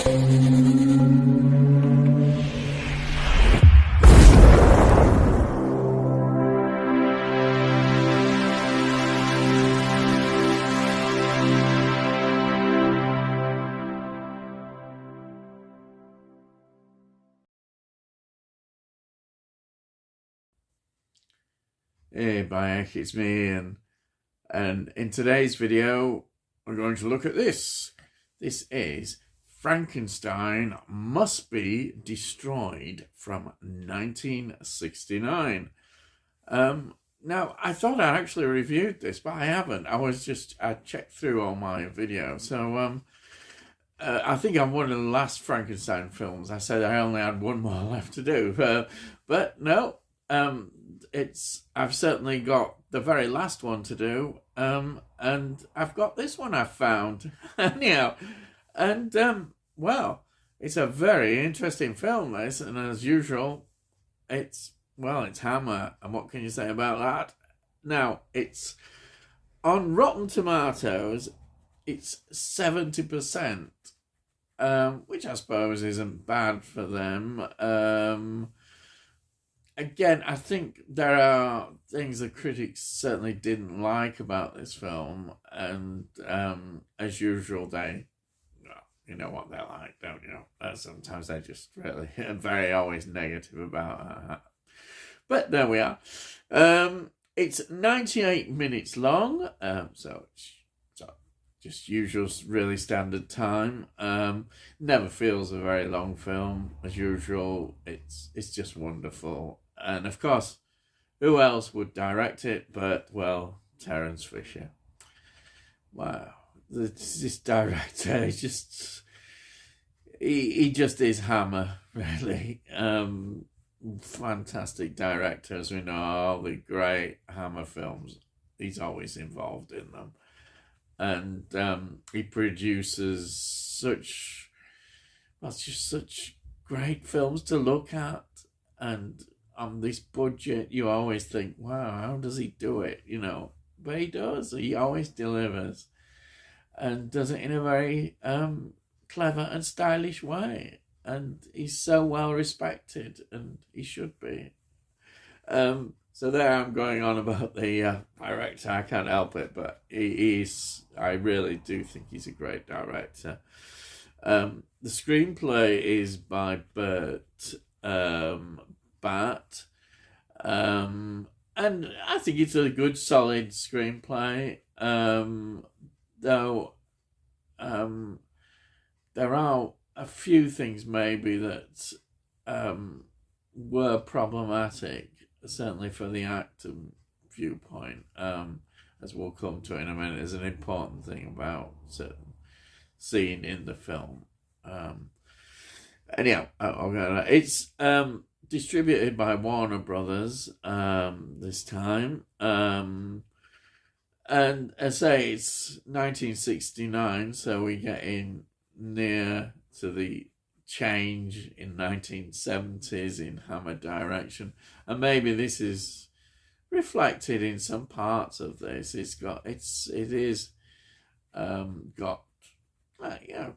Hey, Bayek, it's me, and in today's video, we're going to look at this. This is Frankenstein Must Be Destroyed from 1969. Now, I thought I actually reviewed this, but I haven't. I checked through all my videos. So, I think I'm one of the last Frankenstein films. I said I only had one more left to do, but no. I've certainly got the very last one to do, and I've got this one I've found anyhow, and well, it's a very interesting film, this, and as usual, it's Hammer, and what can you say about that? Now, it's on Rotten Tomatoes, it's 70%, which I suppose isn't bad for them. Again, I think there are things the critics certainly didn't like about this film, and as usual, you know what they're like, don't you? Sometimes they're just really very always negative about that. But there we are. It's 98 minutes long, so it's just usual, really standard time. Never feels a very long film, as usual. It's just wonderful. And of course, who else would direct it but, well, Terence Fisher. Wow. This director is just... He just is Hammer, really. Fantastic director, as we know, all the great Hammer films. He's always involved in them. And he produces such great films to look at, and on this budget you always think, wow, how does he do it, but he does. He always delivers, and does it in a very clever and stylish way, and he's so well respected, and he should be. So there I'm going on about the director. I can't help it, but I really do think he's a great director. The screenplay is by Burt Batt, and I think it's a good, solid screenplay. Though there are a few things maybe that were problematic, certainly for the actor viewpoint, as we'll come to in a minute. Is an important thing about certain scene in the film. Anyhow, it's distributed by Warner Brothers this time, and I say it's 1969, so we get in near to the change in 1970s in Hammer direction, and maybe this is reflected in some parts of this. It is got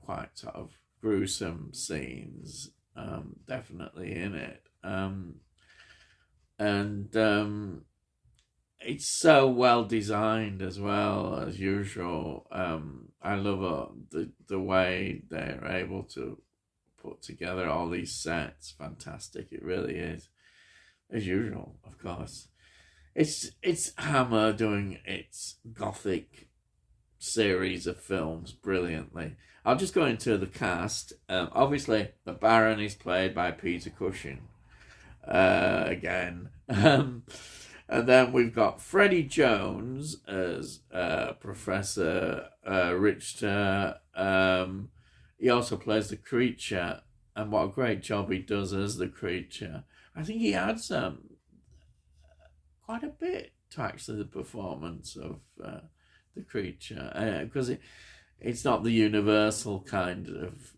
quite sort of gruesome scenes, definitely in it, and it's so well designed as well, as usual. I love the way they're able to put together all these sets. Fantastic, it really is. As usual, of course. It's Hammer doing its gothic series of films brilliantly. I'll just go into the cast. Obviously, the Baron is played by Peter Cushing. Again. And then we've got Freddie Jones as Professor Richter. He also plays the creature, and what a great job he does as the creature. I think he adds quite a bit to actually the performance of the creature, because it's not the universal kind of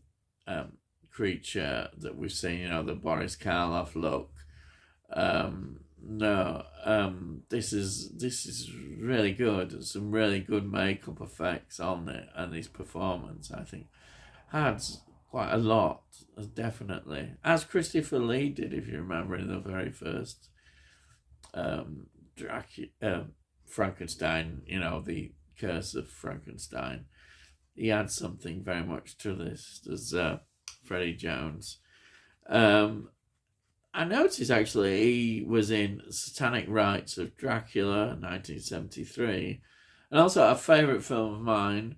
creature that we've seen, the Boris Karloff look. No, this is really good. Some really good makeup effects on it, and his performance, I think, adds quite a lot, definitely. As Christopher Lee did, if you remember, in the very first Frankenstein, the Curse of Frankenstein. He adds something very much to this. There's Freddie Jones. I noticed actually he was in Satanic Rites of Dracula, 1973, and also a favourite film of mine.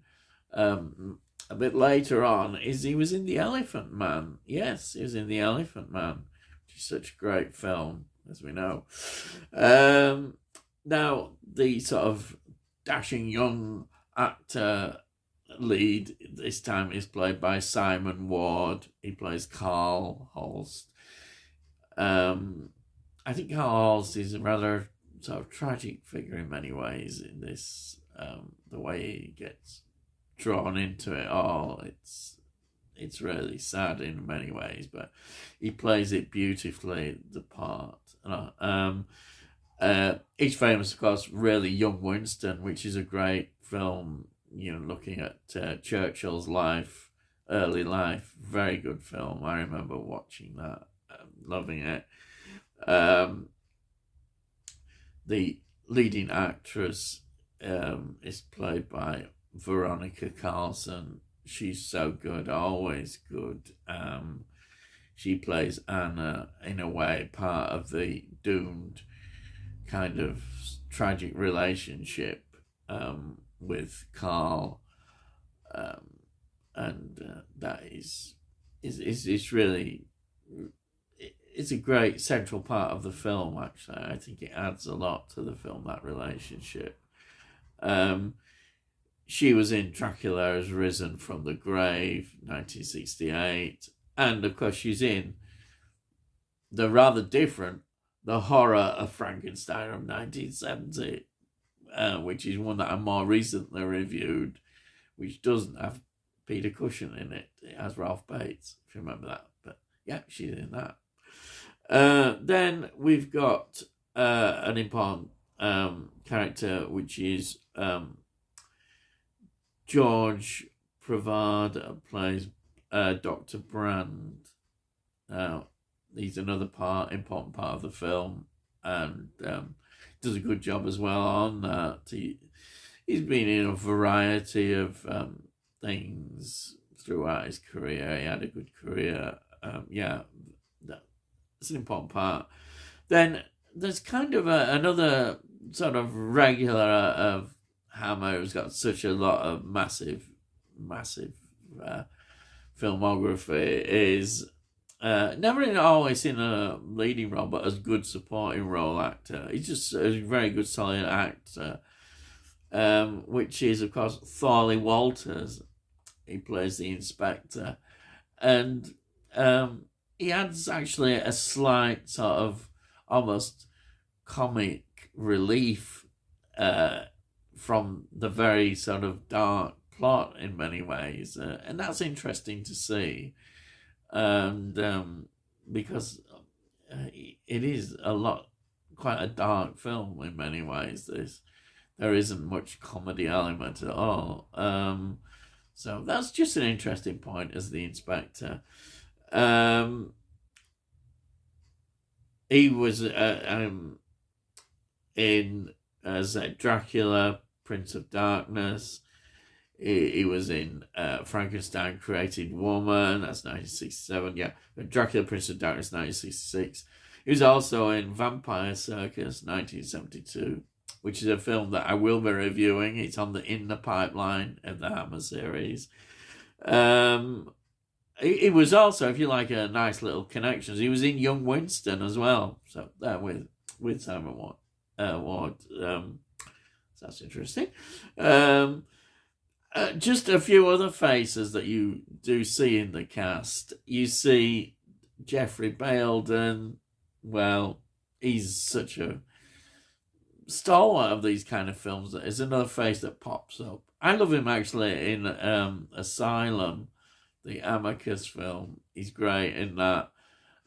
A bit later on, is he was in The Elephant Man. Yes, he was in The Elephant Man, which is such a great film, as we know. Now, the sort of dashing young actor lead this time is played by Simon Ward. He plays Carl Holst. I think Carl Holst is a rather sort of tragic figure in many ways in this, the way he gets drawn into it all. It's really sad in many ways, but he plays it beautifully, the part. He's famous, of course, really Young Winston, which is a great film, looking at Churchill's life, early life. Very good film. I remember watching that, loving it. The leading actress is played by Veronica Carlson. She's so good, always good. She plays Anna, in a way, part of the doomed kind of tragic relationship with Carl, and that is really, it's a great central part of the film. Actually, I think it adds a lot to the film, that relationship. She was in Dracula Has Risen from the Grave, 1968. And, of course, she's in the rather different The Horror of Frankenstein of 1970, which is one that I more recently reviewed, which doesn't have Peter Cushing in it. It has Ralph Bates, if you remember that. But, yeah, she's in that. Then we've got an important character, which is George Pravard, plays Dr. Brand. He's another important part of the film, and does a good job as well on that. He's been in a variety of things throughout his career. He had a good career. That's an important part. Then there's kind of another sort of regular of Hammer, who's got such a lot of massive filmography, is never always in a leading role, but as good supporting role actor. He's just a very good, solid actor, which is, of course, Thorley Walters. He plays the inspector, and he adds actually a slight sort of almost comic relief from the very sort of dark plot in many ways, and that's interesting to see, and because it is quite a dark film in many ways. There isn't much comedy element at all, so that's just an interesting point as the inspector. He was in as Dracula, Prince of Darkness. He was in Frankenstein Created Woman, that's 1967. Yeah, Dracula, Prince of Darkness, 1966. He was also in Vampire Circus, 1972, which is a film that I will be reviewing. It's in the pipeline of the Hammer series. He was also, if you like, a nice little connections. He was in Young Winston as well. So that with Simon Ward. So that's interesting. Just a few other faces that you do see in the cast. You see Jeffrey Bayldon. Well, he's such a stalwart of these kind of films. That is another face that pops up. I love him actually in Asylum, the Amicus film. He's great in that.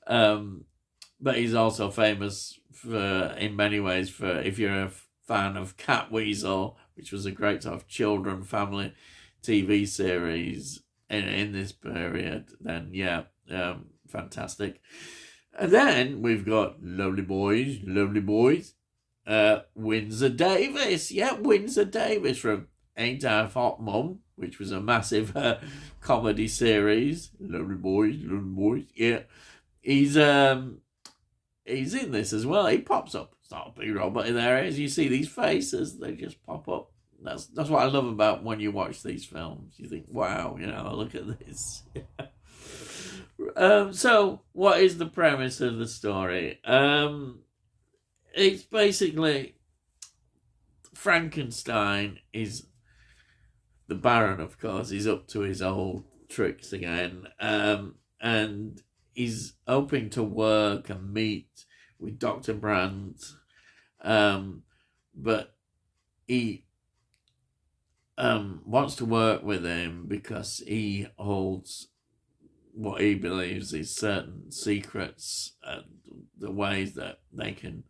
But he's also famous in many ways for, if you're a fan of Catweasel, which was a great sort of children family TV series. in this period, then yeah, fantastic. And then we've got lovely boys, Windsor Davis. Yeah, Windsor Davis from Ain't I a Hot Mum, which was a massive comedy series. Lovely boys. Yeah, he's in this as well. He pops up. It's not a big role, but there is. You see these faces; they just pop up. That's what I love about when you watch these films. You think, wow, look at this. So, what is the premise of the story? It's basically Frankenstein is the Baron, of course. He's up to his old tricks again, and he's hoping to work and meet with Dr. Brandt, but he wants to work with him because he holds what he believes is certain secrets and the ways that they can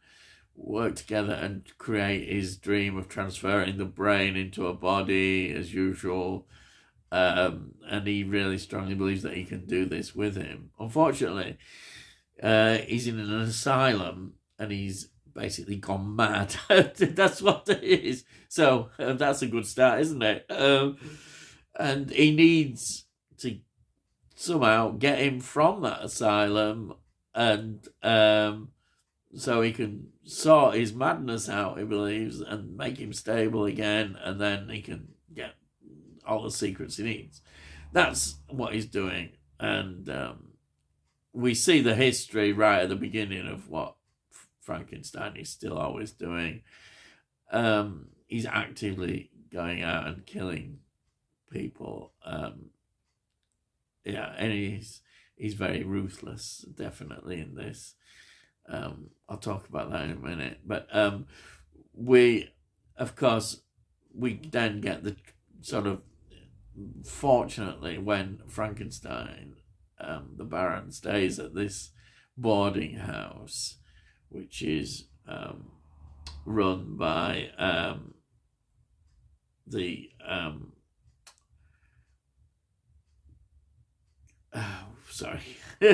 work together and create his dream of transferring the brain into a body as usual. And he really strongly believes that he can do this with him. Unfortunately, he's in an asylum and he's basically gone mad. That's what it is. So that's a good start, isn't it? And he needs to somehow get him from that asylum, and so he can sort his madness out, he believes, and make him stable again, and then he can get all the secrets he needs. That's what he's doing, and we see the history right at the beginning of what Frankenstein is still always doing. He's actively going out and killing people. Yeah, and he's very ruthless, definitely, in this. I'll talk about that in a minute. But we then get the sort of, fortunately, when Frankenstein, the Baron, stays at this boarding house, which is run by the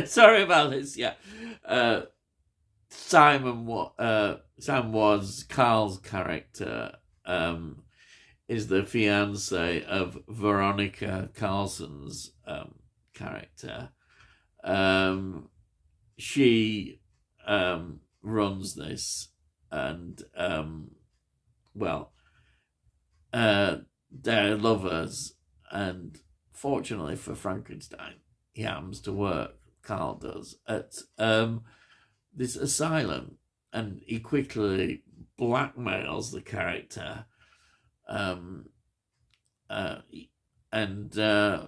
sorry about this. Yeah, Sam was Carl's character. Is the fiance of Veronica Carlson's character. She runs this, and they're lovers, and fortunately for Frankenstein, he happens to work, Carl does, at this asylum, and he quickly blackmails the character, and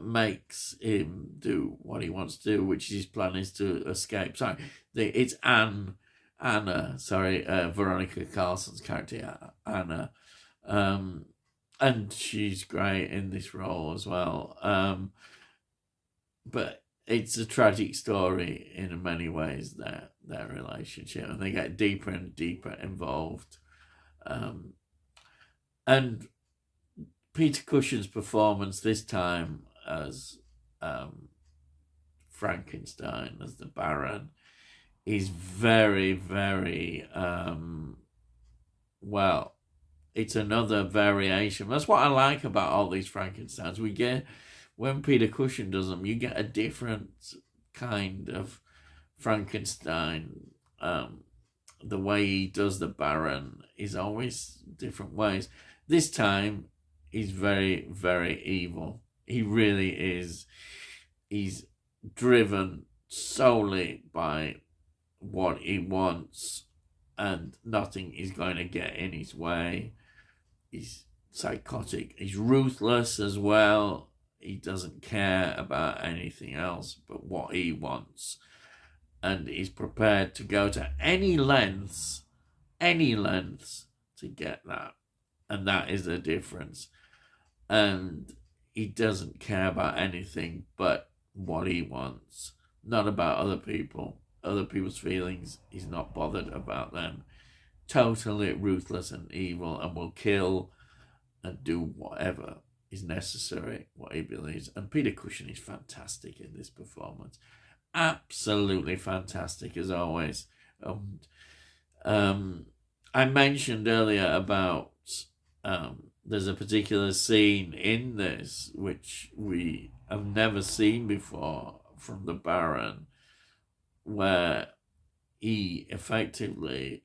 makes him do what he wants to do, which his plan is to escape. Sorry, it's Anna, Veronica Carlson's character, Anna, and she's great in this role as well. But it's a tragic story in many ways, their relationship, and they get deeper and deeper involved. And Peter Cushing's performance this time as Frankenstein, as the Baron, is very, very it's another variation. That's what I like about all these Frankensteins. We get, when Peter Cushing does them, you get a different kind of Frankenstein. The way he does the Baron is always different ways. This time, he's very, very evil. He really is. He's driven solely by what he wants, and nothing is going to get in his way. He's psychotic. He's ruthless as well. He doesn't care about anything else but what he wants. And he's prepared to go to any lengths to get that. And that is the difference. And he doesn't care about anything but what he wants. Not about other people. Other people's feelings, he's not bothered about them. Totally ruthless and evil, and will kill and do whatever is necessary, what he believes. And Peter Cushing is fantastic in this performance. Absolutely fantastic, as always. I mentioned earlier about there's a particular scene in this which we have never seen before from the Baron, where he effectively,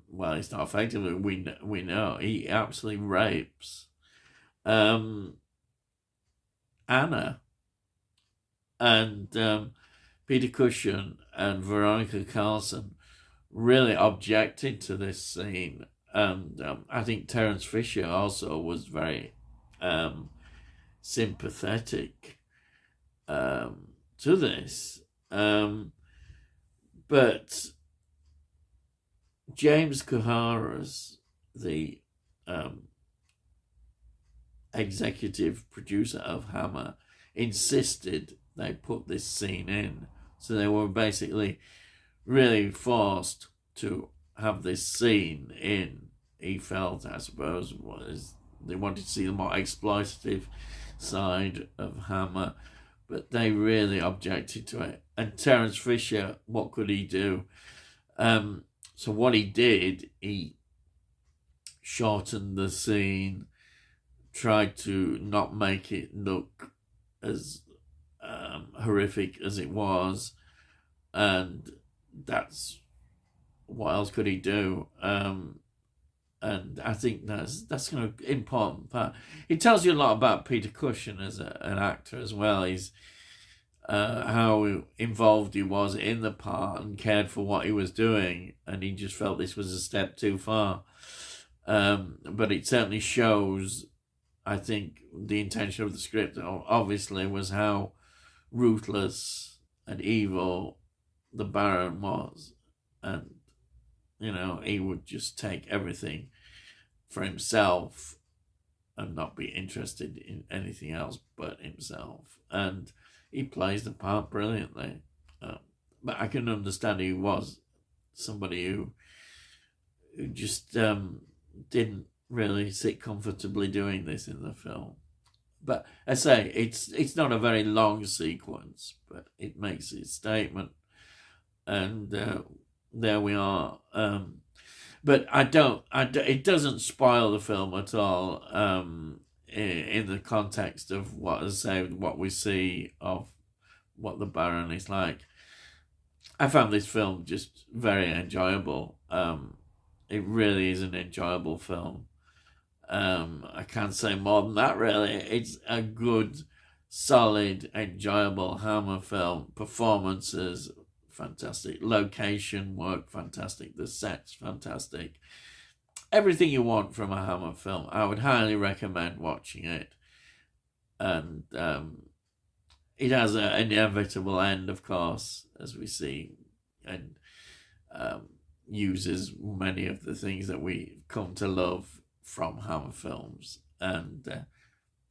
well, it's not effectively, we know, he absolutely rapes Anna. And Peter Cushing and Veronica Carlson really objected to this scene. And I think Terence Fisher also was very sympathetic to this. But James Kuharas, the executive producer of Hammer, insisted they put this scene in. So they were basically really forced to have this scene in. He felt, I suppose, was they wanted to see the more exploitative side of Hammer, but they really objected to it. And Terence Fisher, what could he do? So what he did, he shortened the scene, tried to not make it look as horrific as it was, and that's what else could he do? And I think that's an important part. It tells you a lot about Peter Cushing as an actor as well. He's how involved he was in the part and cared for what he was doing, and he just felt this was a step too far. But it certainly shows, I think, the intention of the script obviously was how ruthless and evil the Baron was, and he would just take everything for himself and not be interested in anything else but himself. And he plays the part brilliantly. But I can understand he was somebody who just didn't really sit comfortably doing this in the film. But I say, it's not a very long sequence, but it makes its statement. And there we are. But it doesn't spoil the film at all in the context of what we see of what the Baron is like. I found this film just very enjoyable. It really is an enjoyable film. I can't say more than that, really. It's a good, solid, enjoyable Hammer film. Performances, fantastic. Location work, fantastic. The sets, fantastic. Everything you want from a Hammer film. I would highly recommend watching it. And it has an inevitable end, of course, as we see, and uses many of the things that we come to love from Hammer films. And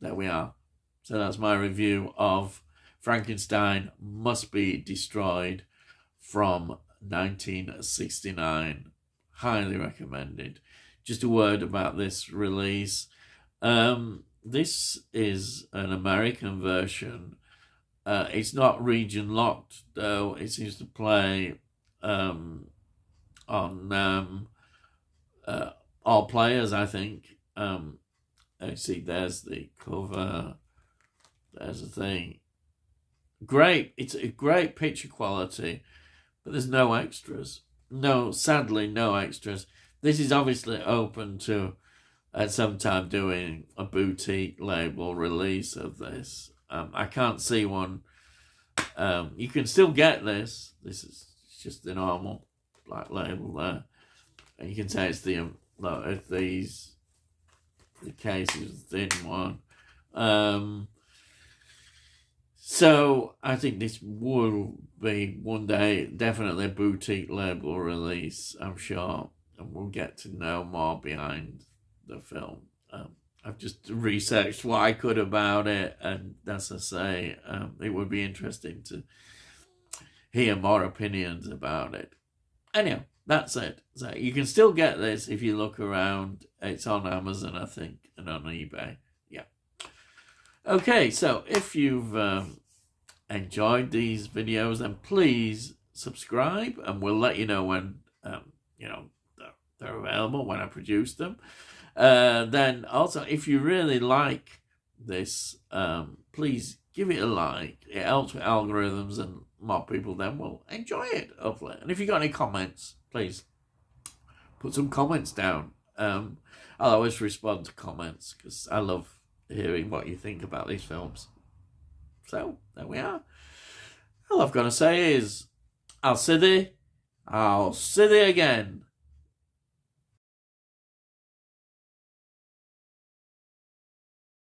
there we are. So that's my review of Frankenstein Must Be Destroyed from 1969. Highly recommended. Just a word about this release. This is an American version. It's not region locked, though. It seems to play on all players, I think. I see there's the cover. There's the thing. Great. It's a great picture quality, but there's no extras. No, sadly, no extras. This is obviously open to at some time doing a boutique label release of this. I can't see one. You can still get this. This is just the normal black label there. And you can say it's the case is a thin one. So I think this will be one day definitely a boutique label release, I'm sure. And we'll get to know more behind the film. I've just researched what I could about it, and as I say, it would be interesting to hear more opinions about it. Anyway, that's it. So you can still get this if you look around. It's on Amazon, I think, and on eBay. Yeah. Okay, so if you've enjoyed these videos, then please subscribe, and we'll let you know when you know they're available, when I produce them. Then also, if you really like this, please give it a like. It helps with algorithms, and more people then will enjoy it, hopefully. And if you got any comments, please put some comments down. I'll always respond to comments because I love hearing what you think about these films. So there we are. All I've got to say is, I'll see thee again.